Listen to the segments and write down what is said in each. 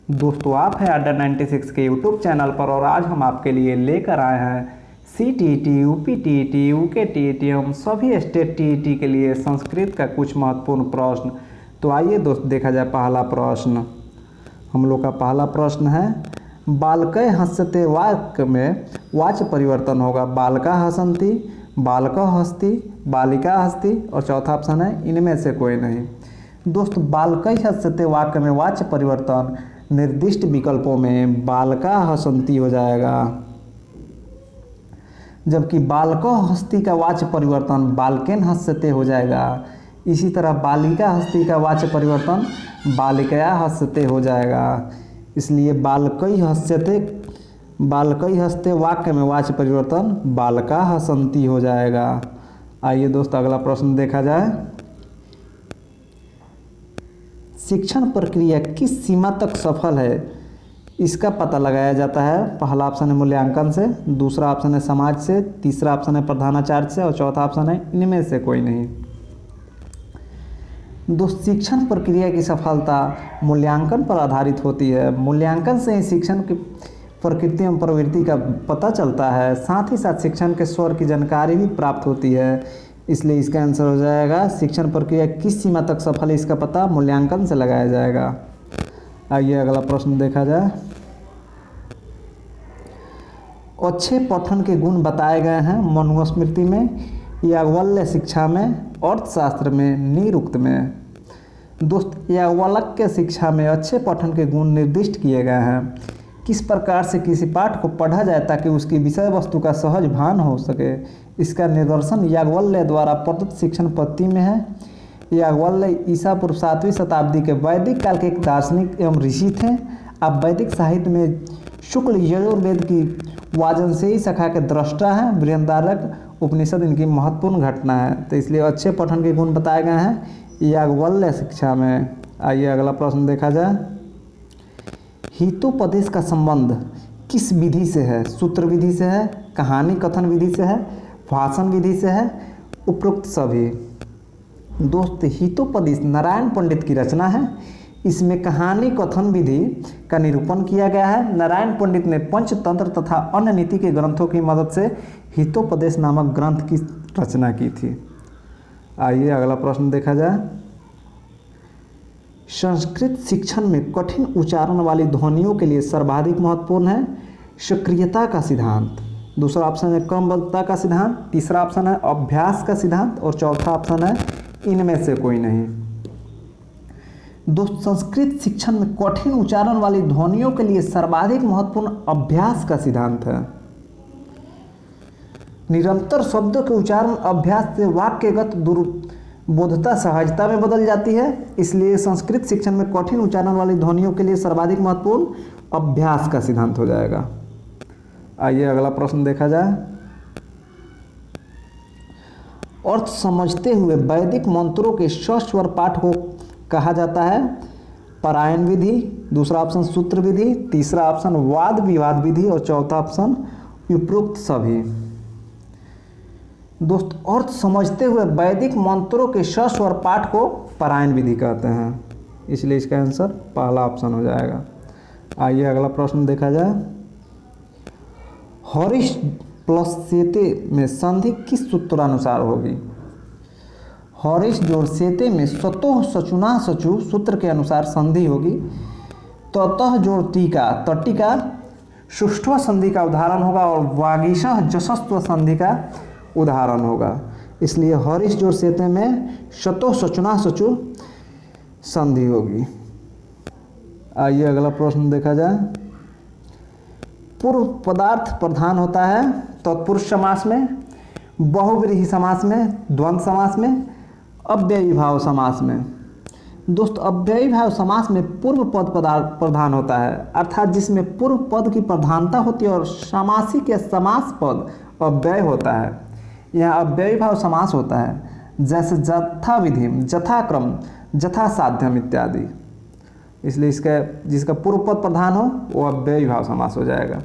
दोस्तों आप हैं अड्डा 96 के यूट्यूब चैनल पर और आज हम आपके लिए लेकर आए हैं CTET, UPTET, UKTET एवं सभी स्टेट TET के लिए संस्कृत का कुछ महत्वपूर्ण प्रश्न। तो आइए दोस्त देखा जाए पहला प्रश्न। हम लोग का पहला प्रश्न है बालकय हस्यते वाक्य में वाच्य परिवर्तन होगा बालका हसंती, बालक हस्ती, बालिका हस्ती और चौथा ऑप्शन है इनमें से कोई नहीं। दोस्त बालकय हस्यते वाक्य में वाच्य परिवर्तन निर्दिष्ट विकल्पों में बालका हसंती हो जाएगा, जबकि बालको हस्ती का वाच्य परिवर्तन बालकेन हस्यते हो जाएगा। इसी तरह बालिका हस्ती का वाच्य परिवर्तन बालिकया हस्यते हो जाएगा। इसलिए बालकई हस्ते वाक्य में वाच्य परिवर्तन बालका हसंती हो जाएगा। आइए दोस्त अगला प्रश्न देखा जाए। शिक्षण प्रक्रिया किस सीमा तक सफल है इसका पता लगाया जाता है। पहला ऑप्शन है मूल्यांकन से, दूसरा ऑप्शन है समाज से, तीसरा ऑप्शन है प्रधानाचार्य से और चौथा ऑप्शन है इनमें से कोई नहीं। दोस्त शिक्षण प्रक्रिया की सफलता मूल्यांकन पर आधारित होती है। मूल्यांकन से ही शिक्षण की प्रकृति एवं प्रवृत्ति का पता चलता है, साथ ही साथ शिक्षण के स्वर की जानकारी भी प्राप्त होती है। इसलिए इसका आंसर हो जाएगा शिक्षण प्रक्रिया किस सीमा तक सफल है इसका पता मूल्यांकन से लगाया जाएगा। आइए अगला प्रश्न देखा जाए। अच्छे पठन के गुण बताए गए हैं मनुस्मृति में, याज्ञवल्क्य शिक्षा में, अर्थशास्त्र में, निरुक्त में। दोस्त याज्ञवल्क्य शिक्षा में अच्छे पठन के गुण निर्दिष्ट किए गए हैं। किस प्रकार से किसी पाठ को पढ़ा जाए ताकि उसकी विषय वस्तु का सहज भान हो सके, इसका निदर्शन याज्ञवल्क्य द्वारा प्रदत्त शिक्षण पद्धति में है। याज्ञवल्क्य ईसा पूर्व 7वीं शताब्दी के वैदिक काल के एक दार्शनिक एवं ऋषि थे। अब वैदिक साहित्य में शुक्ल यजुर्वेद की वाजनसेयी शाखा के दृष्टा हैं। बृहदारण्यक उपनिषद इनकी महत्वपूर्ण घटना है। तो इसलिए अच्छे पठन के गुण बताए गए हैं याज्ञवल्क्य शिक्षा में। आइए अगला प्रश्न देखा जाए। हितोपदेश का संबंध किस विधि से है? सूत्र विधि से है, कहानी कथन विधि से है, भाषण विधि से है, उपरोक्त सभी। दोस्त हितोपदेश नारायण पंडित की रचना है। इसमें कहानी कथन विधि का निरूपण किया गया है। नारायण पंडित ने पंचतंत्र तथा अन्य नीति के ग्रंथों की मदद से हितोपदेश नामक ग्रंथ की रचना की थी। आइए अगला प्रश्न देखा जाए। संस्कृत शिक्षण में कठिन उच्चारण वाली ध्वनियों के लिए सर्वाधिक महत्वपूर्ण है सक्रियता का सिद्धांत, दूसरा ऑप्शन है क्रमबद्धता का सिद्धांत, तीसरा ऑप्शन है अभ्यास का सिद्धांत और चौथा ऑप्शन है इनमें से कोई नहीं। दोस्त संस्कृत शिक्षण में कठिन उच्चारण वाली ध्वनियों के लिए सर्वाधिक महत्वपूर्ण अभ्यास का सिद्धांत है। निरंतर शब्दों के उच्चारण अभ्यास से वाक्यगत बोधता सहजता में बदल जाती है। इसलिए संस्कृत शिक्षण में कठिन उच्चारण वाली ध्वनियों के लिए सर्वाधिक महत्वपूर्ण अभ्यास का सिद्धांत हो जाएगा। आइए अगला प्रश्न देखा जाए। अर्थ समझते हुए वैदिक मंत्रों के सस्वर पाठ को कहा जाता है पारायण विधि, दूसरा ऑप्शन सूत्र विधि, तीसरा ऑप्शन वाद विवाद विधि और चौथा ऑप्शन उपरोक्त सभी। दोस्त अर्थ समझते हुए वैदिक मंत्रों के सस्वर पाठ को पारायण विधि कहते हैं, इसलिए इसका आंसर पहला ऑप्शन हो जाएगा। आइए अगला प्रश्न देखा जाए। हरीश प्लस सेते में संधि किस सूत्रानुसार होगी? हरीश जोड़ सेते में स्वतः सचुना सचु सूत्र के अनुसार संधि होगी। ततः जोड़ टीका तटिका सुष्ठव संधि का उदाहरण होगा और वागीशः जसस्व संधि का उदाहरण होगा। इसलिए हरीश जोड़ सेते में स्वतः सचुना सचु संधि होगी। आइए अगला प्रश्न देखा जाए। पूर्व पदार्थ प्रधान होता है तत्पुरुष समास में, बहुव्रीहि समास में, द्वंद्व समास में, अव्ययीभाव समास में। दोस्त अव्ययीभाव समास में पूर्व पद प्रधान होता है, अर्थात जिसमें पूर्व पद की प्रधानता होती है और समासिक या समास पद अव्यय होता है। यह अव्ययीभाव समास होता है जैसे जथाविधि, जथाक्रम, जथासाध्यम इत्यादि। इसलिए इसका जिसका पूर्व पद प्रधान हो वो अव्ययीभाव समास हो जाएगा।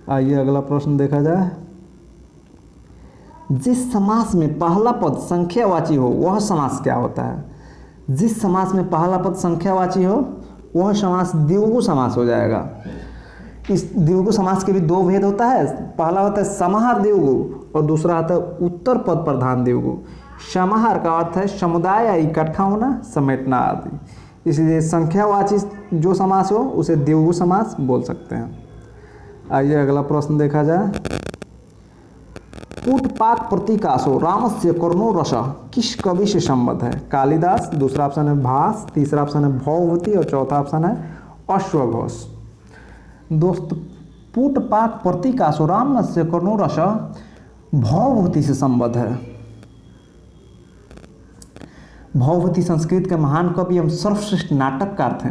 आइए अगला प्रश्न देखा जाए। जिस समास में पहला पद संख्यावाची हो वह समास क्या होता है? जिस समास में पहला पद संख्यावाची हो वह समास द्विगु समास हो जाएगा। इस द्विगु समास के भी दो भेद होता है। पहला होता है समाहार द्विगु और दूसरा होता है उत्तर पद प्रधान द्विगु। समाहार का अर्थ है समुदाय या इकट्ठा होना, समेटना आदि। इसलिए संख्यावाची जो समास हो उसे द्विगु समास बोल सकते हैं। आइए अगला प्रश्न देखा जाए। पुटपाक प्रतीकासो रामस्य कर्णो रस किस कवि से संबद्ध है? कालिदास, दूसरा ऑप्शन है भास, तीसरा ऑप्शन है भौभूति और चौथा ऑप्शन है अश्वघोष। दोस्त पुटपाक प्रतीकासो रामस्य कर्णो रस भौभूति से संबद्ध है। भौभूति संस्कृत के महान कवि एवं सर्वश्रेष्ठ नाटककार थे।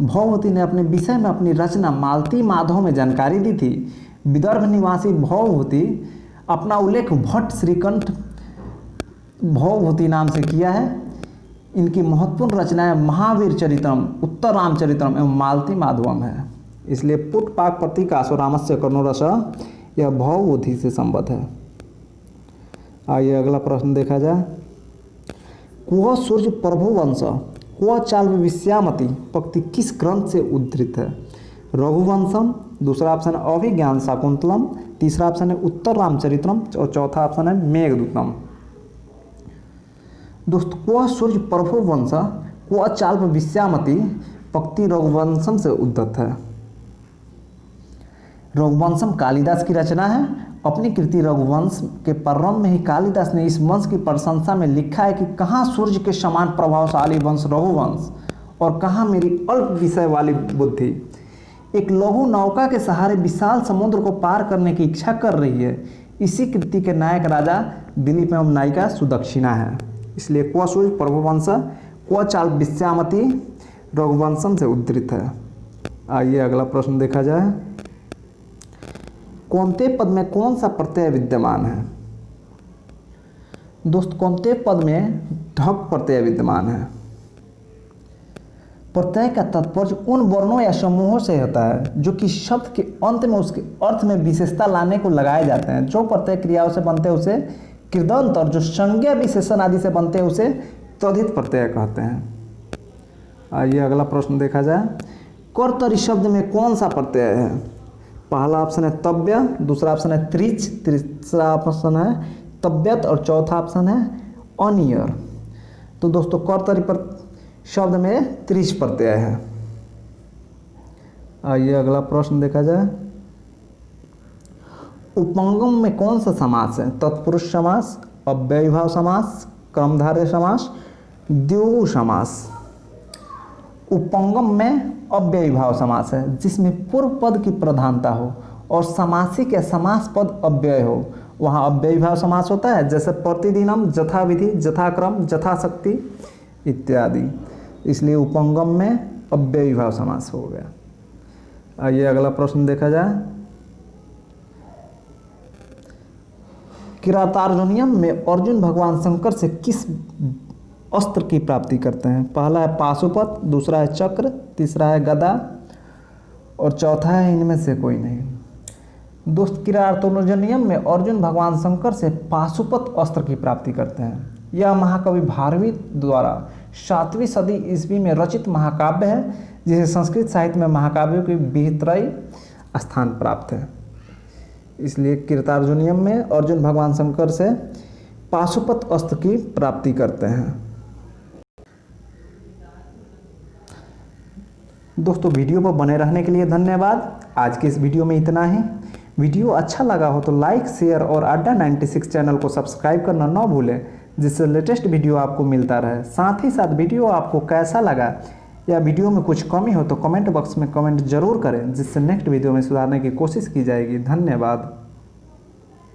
भौभूति ने अपने विषय में अपनी रचना मालती माधव में जानकारी दी थी। विदर्भ निवासी भौभूति अपना उल्लेख भट्ट श्रीकंठ भौभूति नाम से किया है। इनकी महत्वपूर्ण रचनाएं महावीर चरित्रम, उत्तर रामचरित्रम एवं मालती माधवम है। इसलिए पुटपाक प्रतीकासो रामस्य कर्णो रस यह भौभूति से संबद्ध है। आइए अगला प्रश्न देखा जाए। कुह सूर्य प्रभुवंश कुह चाल्व विश्यामती पंक्ति किस ग्रंथ से उद्धृत है? रघुवंशम, दूसरा ऑप्शन है अभिज्ञान शाकुंतलम, तीसरा ऑप्शन है उत्तर रामचरित्रम और चौथा ऑप्शन है मेघदूतम। दोस्त कुह सूर्य प्रभुवंश कुह चाल्व विश्यामती पंक्ति रघुवंशम से उद्धृत है। रघुवंशम कालिदास की रचना है। अपनी कृति रघुवंश के प्रारंभ में ही कालिदास ने इस वंश की प्रशंसा में लिखा है कि कहाँ सूर्य के समान प्रभावशाली वंश रघुवंश और कहाँ मेरी अल्प विषय वाली बुद्धि। एक लघु नौका के सहारे विशाल समुद्र को पार करने की इच्छा कर रही है। इसी कृति के नायक राजा दिलीप एवं नायिका सुदक्षिणा है। इसलिए क्व सूर्य प्रभुवंश क्व चाल विश्यामती रघुवंशम से उद्धृत है। आइए अगला प्रश्न देखा जाए। कौनते पद में कौन सा प्रत्यय विद्यमान है? दोस्त कौनते पद में ढक प्रत्यय विद्यमान है। प्रत्यय का तात्पर्य उन वर्णों या समूहों से होता है जो कि शब्द के अंत में उसके अर्थ में विशेषता लाने को लगाए जाते हैं। जो प्रत्यय क्रियाओं से बनते हैं उसे कृदंत और जो संज्ञा विशेषण आदि से बनते हैं उसे तद्धित प्रत्यय कहते हैं। आइए अगला प्रश्न देखा जाए। कर्तरी शब्द में कौन सा प्रत्यय है? पहला ऑप्शन है तव्य, दूसरा ऑप्शन है त्रिच, तीसरा ऑप्शन है तव्यत और चौथा ऑप्शन है अनियर। तो दोस्तों कर्तरी पर शब्द में त्रिच प्रत्यय है। आइए अगला प्रश्न देखा जाए। उपंगम में कौन सा समास है? तत्पुरुष समास, अव्ययीभाव समास, क्रमधारय समास, द्विगु समास। उपंगम में अव्ययीभाव समास है जिसमें पूर्व पद की प्रधानता हो और समासिक या समास पद अव्यय हो, वहाँ अव्ययीभाव समास होता है। जैसे प्रतिदिनम, यथाविधि, यथाक्रम, यथाशक्ति इत्यादि। इसलिए उपंगम में अव्ययीभाव समास हो गया। आइए अगला प्रश्न देखा जाए। किरातार्जुनियम में अर्जुन भगवान शंकर से किस अस्त्र की प्राप्ति करते हैं? पहला है पाशुपत, दूसरा है चक्र, तीसरा है गदा और चौथा है इनमें से कोई नहीं। दोस्त किरातार्जुनियम में अर्जुन भगवान शंकर से पाशुपत अस्त्र की प्राप्ति करते हैं। यह महाकवि भारवी द्वारा 7वीं सदी ईस्वी में रचित महाकाव्य है जिसे संस्कृत साहित्य में महाकाव्यों की बेहतरीन स्थान प्राप्त है। इसलिए किरातार्जुनियम में अर्जुन भगवान शंकर से पाशुपत अस्त्र की प्राप्ति करते हैं। दोस्तों वीडियो पर बने रहने के लिए धन्यवाद। आज के इस वीडियो में इतना ही। वीडियो अच्छा लगा हो तो लाइक, शेयर और अड्डा 96 चैनल को सब्सक्राइब करना न भूलें जिससे लेटेस्ट वीडियो आपको मिलता रहे। साथ ही साथ वीडियो आपको कैसा लगा या वीडियो में कुछ कमी हो तो कमेंट बॉक्स में कमेंट जरूर करें जिससे नेक्स्ट वीडियो में सुधारने की कोशिश की जाएगी। धन्यवाद।